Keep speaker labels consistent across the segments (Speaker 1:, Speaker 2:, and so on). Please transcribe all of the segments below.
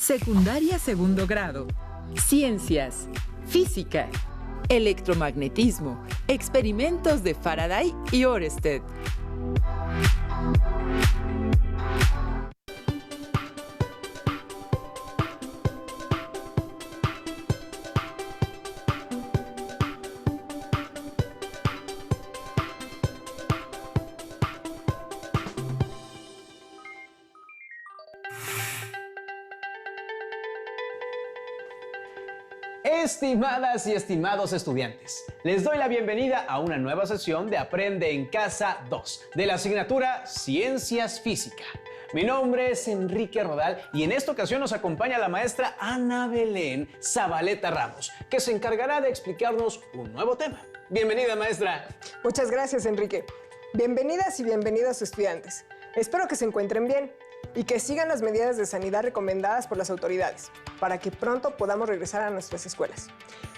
Speaker 1: Secundaria segundo grado. Ciencias, física, electromagnetismo, experimentos de Faraday y Oersted.
Speaker 2: Estimadas y estimados estudiantes, les doy la bienvenida a una nueva sesión de Aprende en Casa 2 de la asignatura Ciencias Física. Mi nombre es Enrique Rodal y en esta ocasión nos acompaña la maestra Ana Belén Zabaleta Ramos, que se encargará de explicarnos un nuevo tema. Bienvenida, maestra.
Speaker 3: Muchas gracias, Enrique. Bienvenidas y bienvenidos, estudiantes. Espero que se encuentren bien y que sigan las medidas de sanidad recomendadas por las autoridades, para que pronto podamos regresar a nuestras escuelas.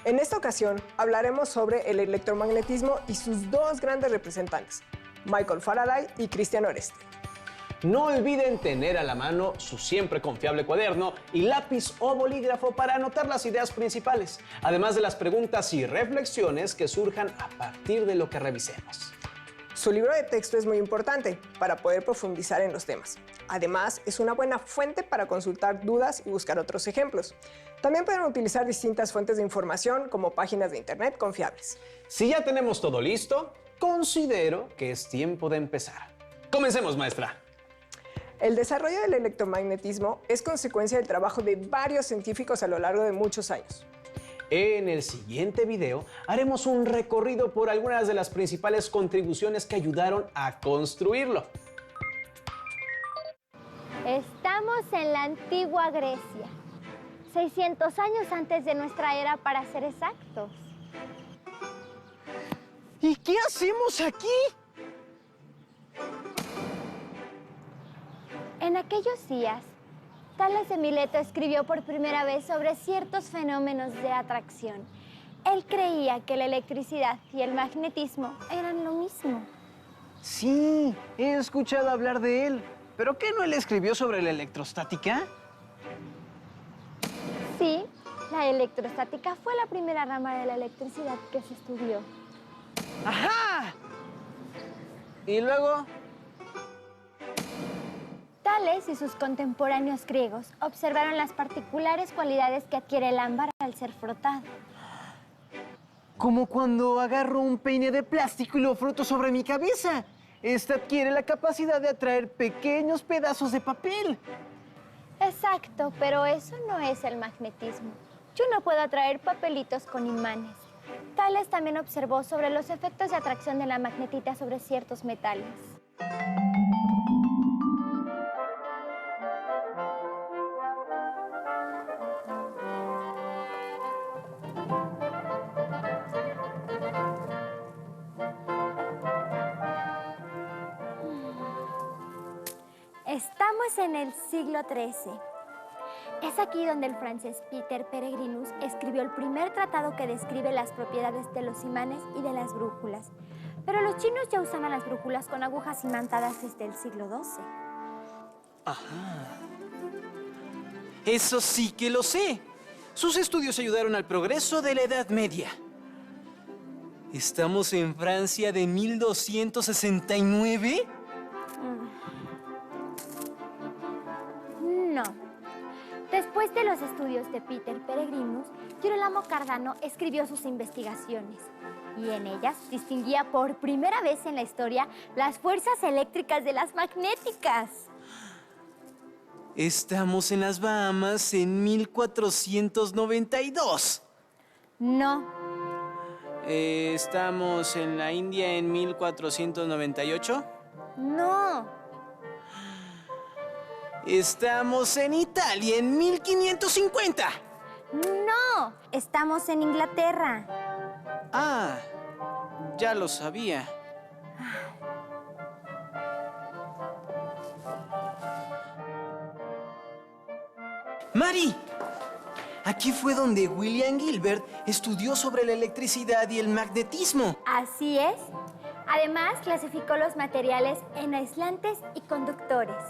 Speaker 3: En esta ocasión hablaremos sobre el electromagnetismo y sus dos grandes representantes, Michael Faraday y Christian Oersted.
Speaker 2: No olviden tener a la mano su siempre confiable cuaderno y lápiz o bolígrafo para anotar las ideas principales, además de las preguntas y reflexiones que surjan a partir de lo que revisemos.
Speaker 3: Su libro de texto es muy importante para poder profundizar en los temas. Además, es una buena fuente para consultar dudas y buscar otros ejemplos. También pueden utilizar distintas fuentes de información como páginas de internet confiables.
Speaker 2: Si ya tenemos todo listo, considero que es tiempo de empezar. Comencemos, maestra.
Speaker 3: El desarrollo del electromagnetismo es consecuencia del trabajo de varios científicos a lo largo de muchos años.
Speaker 2: En el siguiente video haremos un recorrido por algunas de las principales contribuciones que ayudaron a construirlo.
Speaker 4: Estamos en la antigua Grecia, 600 años antes de nuestra era para ser exactos.
Speaker 2: ¿Y qué hacemos aquí?
Speaker 4: En aquellos días, Tales de Mileto escribió por primera vez sobre ciertos fenómenos de atracción. Él creía que la electricidad y el magnetismo eran lo mismo.
Speaker 5: Sí, he escuchado hablar de él. ¿Pero qué no él escribió sobre la electrostática?
Speaker 4: Sí, la electrostática fue la primera rama de la electricidad que se estudió.
Speaker 5: ¡Ajá! ¿Y luego?
Speaker 4: Tales y sus contemporáneos griegos observaron las particulares cualidades que adquiere el ámbar al ser frotado.
Speaker 5: Como cuando agarro un peine de plástico y lo froto sobre mi cabeza. Esta adquiere la capacidad de atraer pequeños pedazos de papel.
Speaker 4: Exacto, pero eso no es el magnetismo. Yo no puedo atraer papelitos con imanes. Tales también observó sobre los efectos de atracción de la magnetita sobre ciertos metales. Estamos en el siglo XIII. Es aquí donde el francés Peter Peregrinus escribió el primer tratado que describe las propiedades de los imanes y de las brújulas. Pero los chinos ya usaban las brújulas con agujas imantadas desde el siglo XII.
Speaker 5: Ajá. Eso sí que lo sé. Sus estudios ayudaron al progreso de la Edad Media. ¿Estamos en Francia de 1269?
Speaker 4: No. Después de los estudios de Peter Peregrinus, Girolamo Cardano escribió sus investigaciones y en ellas distinguía por primera vez en la historia las fuerzas eléctricas de las magnéticas.
Speaker 5: Estamos en las Bahamas en 1492.
Speaker 4: No.
Speaker 5: ¿Estamos en la India en 1498?
Speaker 4: No.
Speaker 5: Estamos en Italia en 1550.
Speaker 4: No. Estamos en Inglaterra.
Speaker 5: Ah, ya lo sabía. ¡Mari! Aquí fue donde William Gilbert estudió sobre la electricidad y el magnetismo.
Speaker 4: Así es. Además, clasificó los materiales en aislantes y conductores.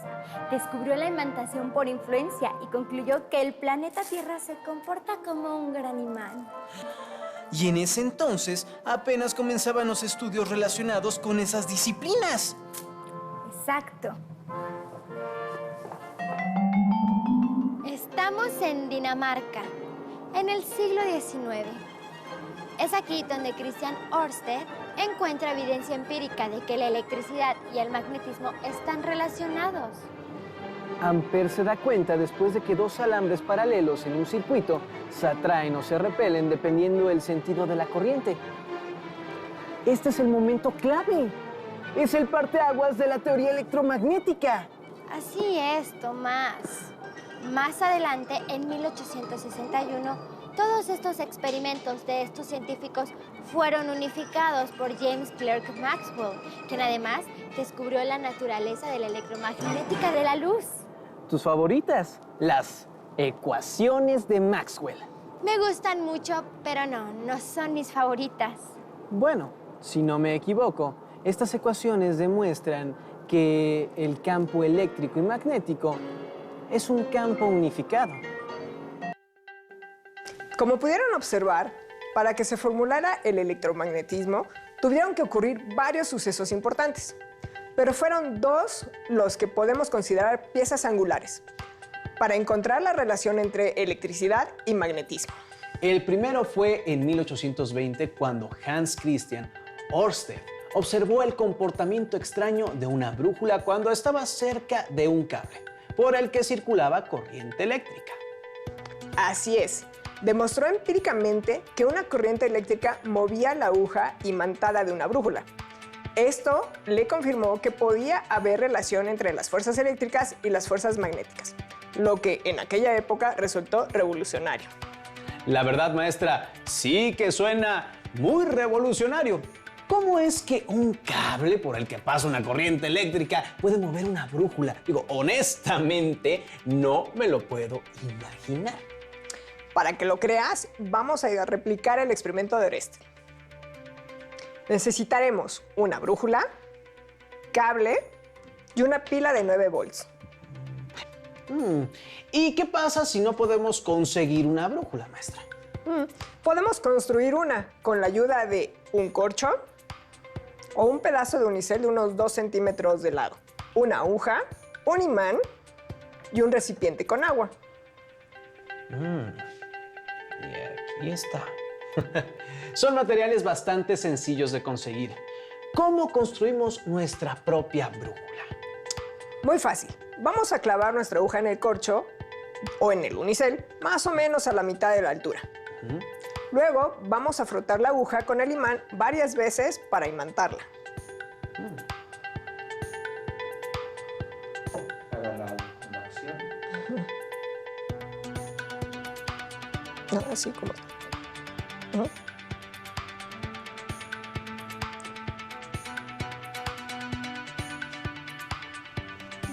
Speaker 4: Descubrió la imantación por influencia y concluyó que el planeta Tierra se comporta como un gran imán.
Speaker 5: Y en ese entonces apenas comenzaban los estudios relacionados con esas disciplinas.
Speaker 4: Exacto. Estamos en Dinamarca, en el siglo XIX. Es aquí donde Christian Ørsted encuentra evidencia empírica de que la electricidad y el magnetismo están relacionados.
Speaker 2: Ampère se da cuenta después de que dos alambres paralelos en un circuito se atraen o se repelen dependiendo del sentido de la corriente. Este es el momento clave. Es el parteaguas de la teoría electromagnética.
Speaker 4: Así es, Tomás. Más adelante, en 1861, todos estos experimentos de estos científicos fueron unificados por James Clerk Maxwell, quien además descubrió la naturaleza de la electromagnética de la luz.
Speaker 2: ¿Tus favoritas? Las ecuaciones de Maxwell.
Speaker 4: Me gustan mucho, pero no son mis favoritas.
Speaker 2: Bueno, si no me equivoco, estas ecuaciones demuestran que el campo eléctrico y magnético es un campo unificado.
Speaker 3: Como pudieron observar, para que se formulara el electromagnetismo, tuvieron que ocurrir varios sucesos importantes. Pero fueron dos los que podemos considerar piezas angulares para encontrar la relación entre electricidad y magnetismo.
Speaker 2: El primero fue en 1820 cuando Hans Christian Ørsted observó el comportamiento extraño de una brújula cuando estaba cerca de un cable por el que circulaba corriente eléctrica.
Speaker 3: Así es. Demostró empíricamente que una corriente eléctrica movía la aguja imantada de una brújula. Esto le confirmó que podía haber relación entre las fuerzas eléctricas y las fuerzas magnéticas, lo que en aquella época resultó revolucionario.
Speaker 2: La verdad, maestra, sí que suena muy revolucionario. ¿Cómo es que un cable por el que pasa una corriente eléctrica puede mover una brújula? Digo, honestamente, no me lo puedo imaginar.
Speaker 3: Para que lo creas, vamos a replicar el experimento de Ørsted. Necesitaremos una brújula, cable y una pila de 9 volts.
Speaker 2: ¿Y qué pasa si no podemos conseguir una brújula, maestra?
Speaker 3: Podemos construir una con la ayuda de un corcho o un pedazo de unicel de unos 2 centímetros de lado, una aguja, un imán y un recipiente con agua.
Speaker 2: Y aquí está. Son materiales bastante sencillos de conseguir. ¿Cómo construimos nuestra propia brújula?
Speaker 3: Muy fácil. Vamos a clavar nuestra aguja en el corcho o en el unicel, más o menos a la mitad de la altura. Luego vamos a frotar la aguja con el imán varias veces para imantarla. Así como está.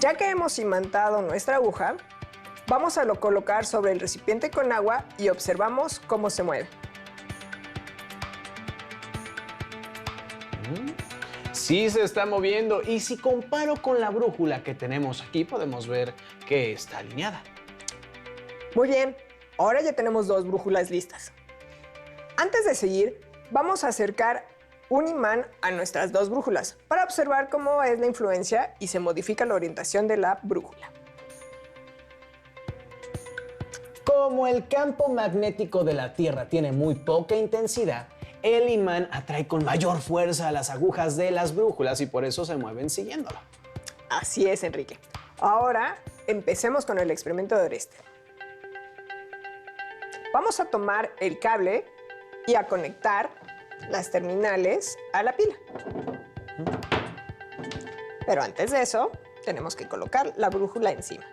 Speaker 3: Ya que hemos imantado nuestra aguja, vamos a colocar sobre el recipiente con agua y observamos cómo se mueve.
Speaker 2: Sí se está moviendo y si comparo con la brújula que tenemos aquí, podemos ver que está alineada.
Speaker 3: Muy bien, ahora ya tenemos 2 brújulas listas. Antes de seguir, vamos a acercar un imán a nuestras 2 brújulas para observar cómo es la influencia y se modifica la orientación de la brújula.
Speaker 2: Como el campo magnético de la Tierra tiene muy poca intensidad, el imán atrae con mayor fuerza a las agujas de las brújulas y por eso se mueven siguiéndolo.
Speaker 3: Así es, Enrique. Ahora empecemos con el experimento de Ørsted. Vamos a tomar el cable y a conectar las terminales a la pila. Pero antes de eso, tenemos que colocar la brújula encima.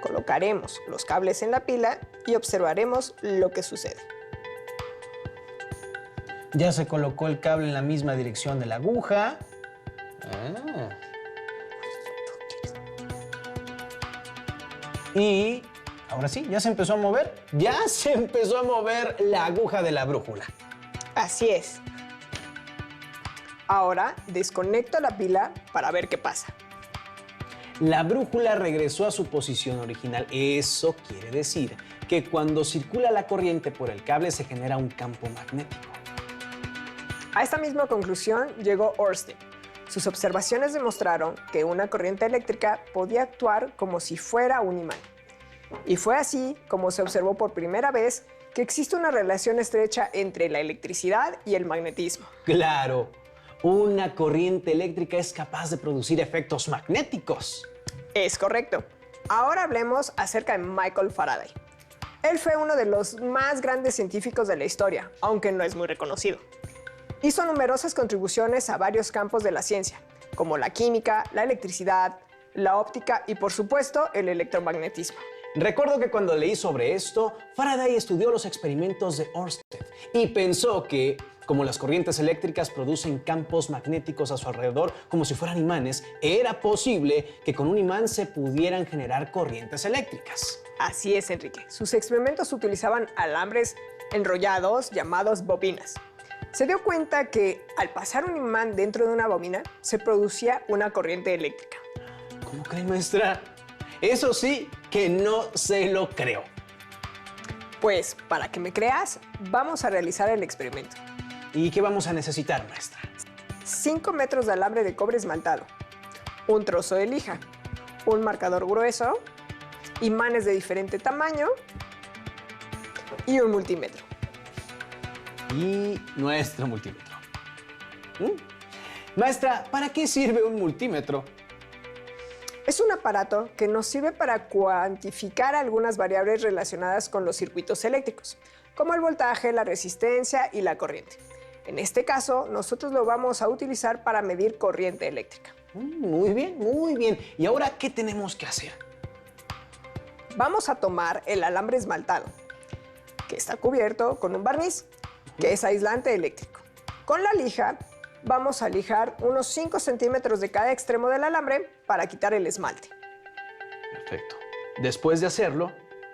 Speaker 3: Colocaremos los cables en la pila y observaremos lo que sucede.
Speaker 2: Ya se colocó el cable en la misma dirección de la aguja. Y ahora sí, ya se empezó a mover. Ya se empezó a mover la aguja de la brújula.
Speaker 3: Así es. Ahora desconecto la pila para ver qué pasa.
Speaker 2: La brújula regresó a su posición original. Eso quiere decir que cuando circula la corriente por el cable se genera un campo magnético.
Speaker 3: A esta misma conclusión llegó Ørsted. Sus observaciones demostraron que una corriente eléctrica podía actuar como si fuera un imán. Y fue así como se observó por primera vez que existe una relación estrecha entre la electricidad y el magnetismo.
Speaker 2: Claro, una corriente eléctrica es capaz de producir efectos magnéticos.
Speaker 3: Es correcto. Ahora hablemos acerca de Michael Faraday. Él fue uno de los más grandes científicos de la historia, aunque no es muy reconocido. Hizo numerosas contribuciones a varios campos de la ciencia, como la química, la electricidad, la óptica y, por supuesto, el electromagnetismo.
Speaker 2: Recuerdo que cuando leí sobre esto, Faraday estudió los experimentos de Ørsted y pensó que, como las corrientes eléctricas producen campos magnéticos a su alrededor como si fueran imanes, era posible que con un imán se pudieran generar corrientes eléctricas.
Speaker 3: Así es, Enrique. Sus experimentos utilizaban alambres enrollados llamados bobinas. Se dio cuenta que al pasar un imán dentro de una bobina se producía una corriente eléctrica.
Speaker 2: ¿Cómo cree, maestra? Eso sí que no se lo creo.
Speaker 3: Pues, para que me creas, vamos a realizar el experimento.
Speaker 2: ¿Y qué vamos a necesitar, maestra?
Speaker 3: 5 metros de alambre de cobre esmaltado, un trozo de lija, un marcador grueso, imanes de diferente tamaño y un multímetro.
Speaker 2: Y nuestro multímetro. Maestra, ¿para qué sirve un multímetro?
Speaker 3: Es un aparato que nos sirve para cuantificar algunas variables relacionadas con los circuitos eléctricos, como el voltaje, la resistencia y la corriente. En este caso, nosotros lo vamos a utilizar para medir corriente eléctrica.
Speaker 2: Muy bien, muy bien. ¿Y ahora qué tenemos que hacer?
Speaker 3: Vamos a tomar el alambre esmaltado, que está cubierto con un barniz, que es aislante eléctrico. Con la lija, vamos a lijar unos 5 centímetros de cada extremo del alambre para quitar el esmalte.
Speaker 2: Perfecto. Después de hacerlo,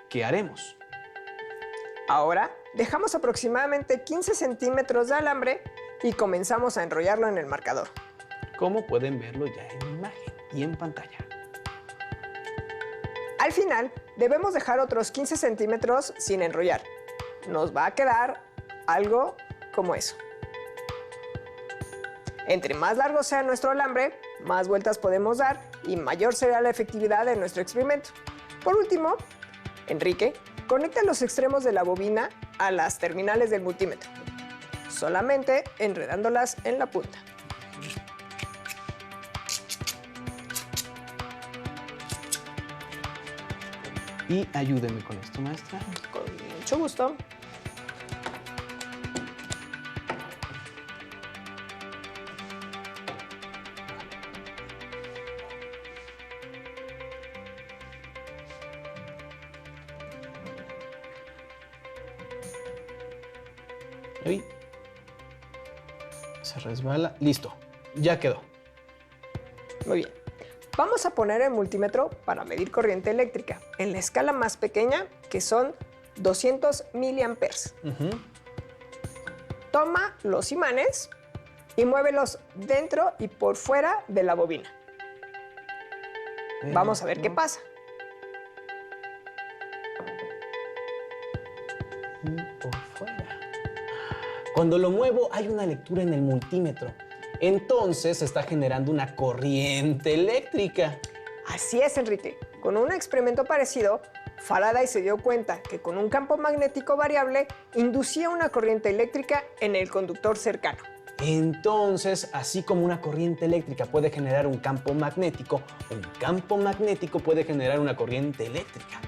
Speaker 2: ¿qué haremos?
Speaker 3: Ahora, dejamos aproximadamente 15 centímetros de alambre y comenzamos a enrollarlo en el marcador.
Speaker 2: Como pueden verlo ya en imagen y en pantalla.
Speaker 3: Al final, debemos dejar otros 15 centímetros sin enrollar. Nos va a quedar algo como eso. Entre más largo sea nuestro alambre, más vueltas podemos dar y mayor será la efectividad de nuestro experimento. Por último, Enrique, conecta los extremos de la bobina a las terminales del multímetro, solamente enredándolas en la punta.
Speaker 2: Y ayúdenme con esto, maestra.
Speaker 3: Con mucho gusto.
Speaker 2: Ahí. Se resbala. Listo. Ya quedó.
Speaker 3: Muy bien. Vamos a poner el multímetro para medir corriente eléctrica en la escala más pequeña, que son 200 miliamperes. Toma los imanes y muévelos dentro y por fuera de la bobina. Vamos a ver qué pasa.
Speaker 2: Por fuera. Cuando lo muevo hay una lectura en el multímetro. Entonces se está generando una corriente eléctrica.
Speaker 3: Así es, Enrique. Con un experimento parecido, Faraday se dio cuenta que con un campo magnético variable inducía una corriente eléctrica en el conductor cercano.
Speaker 2: Entonces, así como una corriente eléctrica puede generar un campo magnético puede generar una corriente eléctrica.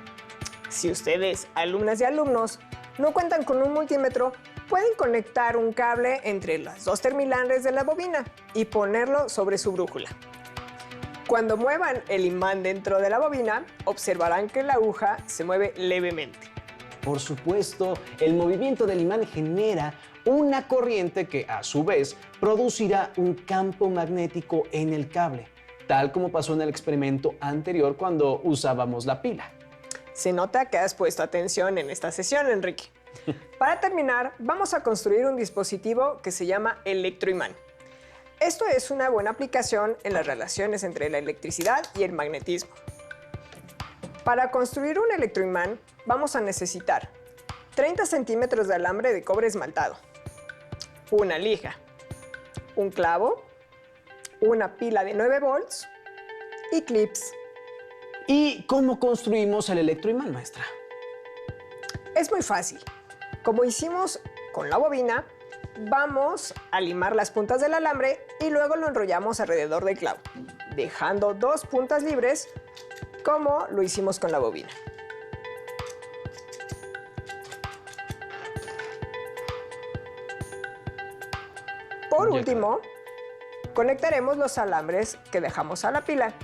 Speaker 3: Si ustedes, alumnas y alumnos, no cuentan con un multímetro, pueden conectar un cable entre las dos terminales de la bobina y ponerlo sobre su brújula. Cuando muevan el imán dentro de la bobina, observarán que la aguja se mueve levemente.
Speaker 2: Por supuesto, el movimiento del imán genera una corriente que, a su vez, producirá un campo magnético en el cable, tal como pasó en el experimento anterior cuando usábamos la pila.
Speaker 3: Se nota que has puesto atención en esta sesión, Enrique. Para terminar, vamos a construir un dispositivo que se llama electroimán. Esto es una buena aplicación en las relaciones entre la electricidad y el magnetismo. Para construir un electroimán, vamos a necesitar 30 centímetros de alambre de cobre esmaltado, una lija, un clavo, una pila de 9 volts y clips.
Speaker 2: ¿Y cómo construimos el electroimán, maestra?
Speaker 3: Es muy fácil. Como hicimos con la bobina, vamos a limar las puntas del alambre y luego lo enrollamos alrededor del clavo, dejando 2 puntas libres como lo hicimos con la bobina. Por último, conectaremos los alambres que dejamos a la pila.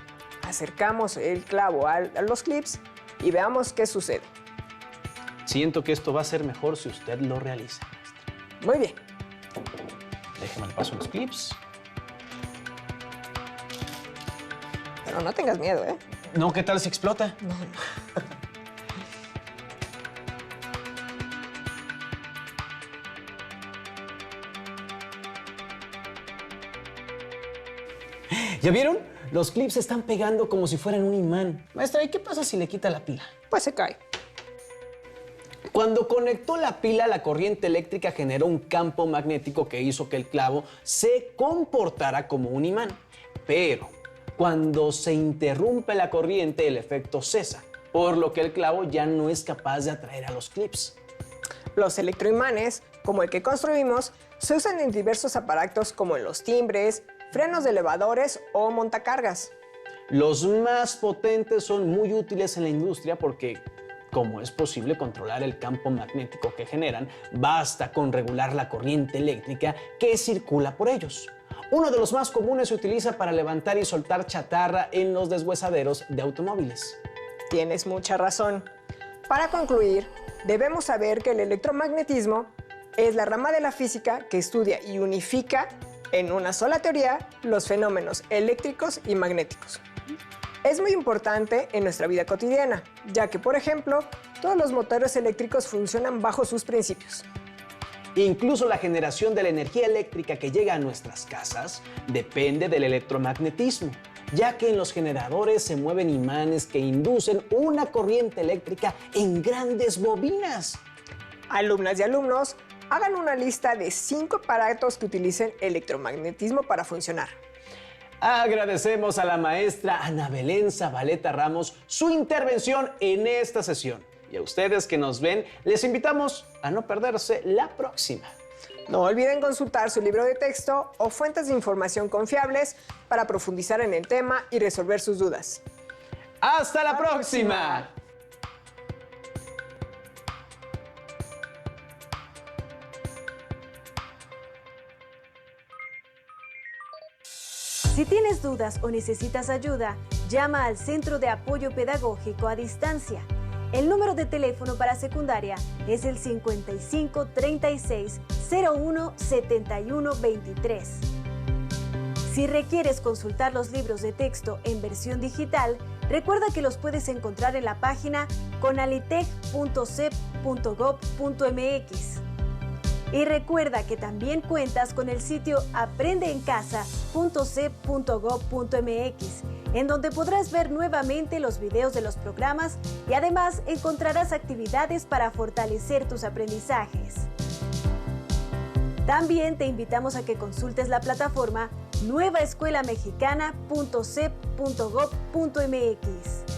Speaker 3: Acercamos el clavo a los clips y veamos qué sucede.
Speaker 2: Siento que esto va a ser mejor si usted lo realiza, maestra.
Speaker 3: Muy bien.
Speaker 2: Déjeme le paso los clips.
Speaker 3: Pero no tengas miedo, ¿eh?
Speaker 2: No, ¿qué tal si explota?
Speaker 3: No.
Speaker 2: ¿Ya vieron? Los clips se están pegando como si fueran un imán. Maestra, ¿y qué pasa si le quita la pila?
Speaker 3: Pues se cae.
Speaker 2: Cuando conectó la pila, la corriente eléctrica generó un campo magnético que hizo que el clavo se comportara como un imán. Pero cuando se interrumpe la corriente, el efecto cesa, por lo que el clavo ya no es capaz de atraer a los clips.
Speaker 3: Los electroimanes, como el que construimos, se usan en diversos aparatos como en los timbres, frenos de elevadores o montacargas.
Speaker 2: Los más potentes son muy útiles en la industria porque, como es posible controlar el campo magnético que generan, basta con regular la corriente eléctrica que circula por ellos. Uno de los más comunes se utiliza para levantar y soltar chatarra en los deshuesaderos de automóviles.
Speaker 3: Tienes mucha razón. Para concluir, debemos saber que el electromagnetismo es la rama de la física que estudia y unifica en una sola teoría los fenómenos eléctricos y magnéticos. Es muy importante en nuestra vida cotidiana, ya que, por ejemplo, todos los motores eléctricos funcionan bajo sus principios.
Speaker 2: Incluso la generación de la energía eléctrica que llega a nuestras casas depende del electromagnetismo, ya que en los generadores se mueven imanes que inducen una corriente eléctrica en grandes bobinas.
Speaker 3: Alumnas y alumnos, hagan una lista de 5 aparatos que utilicen electromagnetismo para funcionar.
Speaker 2: Agradecemos a la maestra Ana Belén Zabaleta Ramos su intervención en esta sesión. Y a ustedes que nos ven, les invitamos a no perderse la próxima.
Speaker 3: No olviden consultar su libro de texto o fuentes de información confiables para profundizar en el tema y resolver sus dudas.
Speaker 2: ¡Hasta la próxima!
Speaker 6: Si tienes dudas o necesitas ayuda, llama al Centro de Apoyo Pedagógico a Distancia. El número de teléfono para secundaria es el 55 36 01 71 23. Si requieres consultar los libros de texto en versión digital, recuerda que los puedes encontrar en la página conalitec.cep.gov.mx. Y recuerda que también cuentas con el sitio aprendeencasa.cep.gov.mx, en donde podrás ver nuevamente los videos de los programas y además encontrarás actividades para fortalecer tus aprendizajes. También te invitamos a que consultes la plataforma nuevaescuelamexicana.cep.gov.mx.